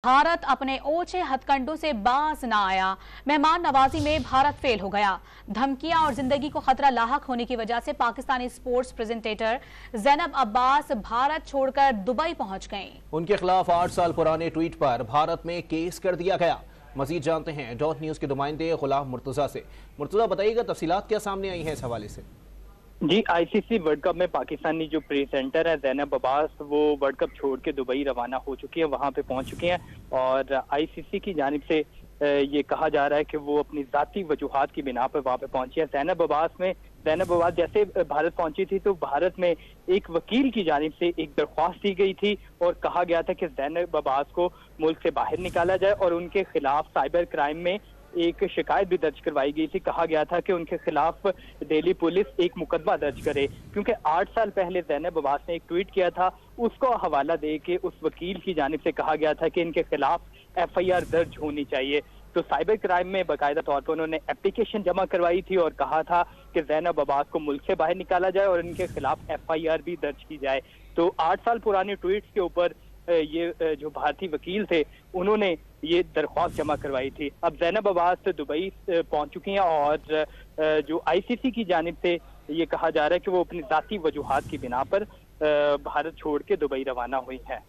भारत अपने ओछे हथकंडों से बाज ना आया। मेहमान नवाजी में भारत फेल हो गया। धमकियां और जिंदगी को खतरा लाहक होने की वजह से पाकिस्तानी स्पोर्ट्स प्रेजेंटेटर ज़ैनब अब्बास भारत छोड़कर दुबई पहुंच गईं। उनके खिलाफ 8 साल पुराने ट्वीट पर भारत में केस कर दिया गया। मजीद जानते हैं डॉट न्यूज के नुमाइंदे गुलाम मुर्तजा से। मुर्तजा, बताइएगा तफसीलात क्या सामने आई हैं इस हवाले से। जी, आईसीसी वर्ल्ड कप में पाकिस्तानी जो प्रेजेंटर है ज़ैनब अब्बास, वो वर्ल्ड कप छोड़ के दुबई रवाना हो चुकी है, वहां पे पहुंच चुकी हैं और आईसीसी की जानिब से ये कहा जा रहा है कि वो अपनी ज़ाती वजूहात की बिना पर वहां पे पहुंची है। ज़ैनब अब्बास जैसे भारत पहुंची थी तो भारत में एक वकील की जानिब से एक दरख्वास्त दी गई थी और कहा गया था कि ज़ैनब अब्बास को मुल्क से बाहर निकाला जाए और उनके खिलाफ साइबर क्राइम में एक शिकायत भी दर्ज करवाई गई थी। कहा गया था कि उनके खिलाफ दिल्ली पुलिस एक मुकदमा दर्ज करे, क्योंकि 8 साल पहले ज़ैनब अब्बास ने एक ट्वीट किया था, उसको हवाला दे के उस वकील की जानिब से कहा गया था कि इनके खिलाफ एफआईआर दर्ज होनी चाहिए। तो साइबर क्राइम में बाकायदा तौर पर उन्होंने एप्लीकेशन जमा करवाई थी और कहा था कि ज़ैनब अब्बास को मुल्क से बाहर निकाला जाए और इनके खिलाफ एफआईआर भी दर्ज की जाए। तो 8 साल पुराने ट्वीट्स के ऊपर ये जो भारतीय वकील थे उन्होंने ये दरख्वास्त जमा करवाई थी। अब ज़ैनब अब्बास दुबई पहुंच चुकी हैं और जो आईसीसी की जानिब से ये कहा जा रहा है कि वो अपनी ज़ाती वजूहात की बिना पर भारत छोड़ के दुबई रवाना हुई हैं।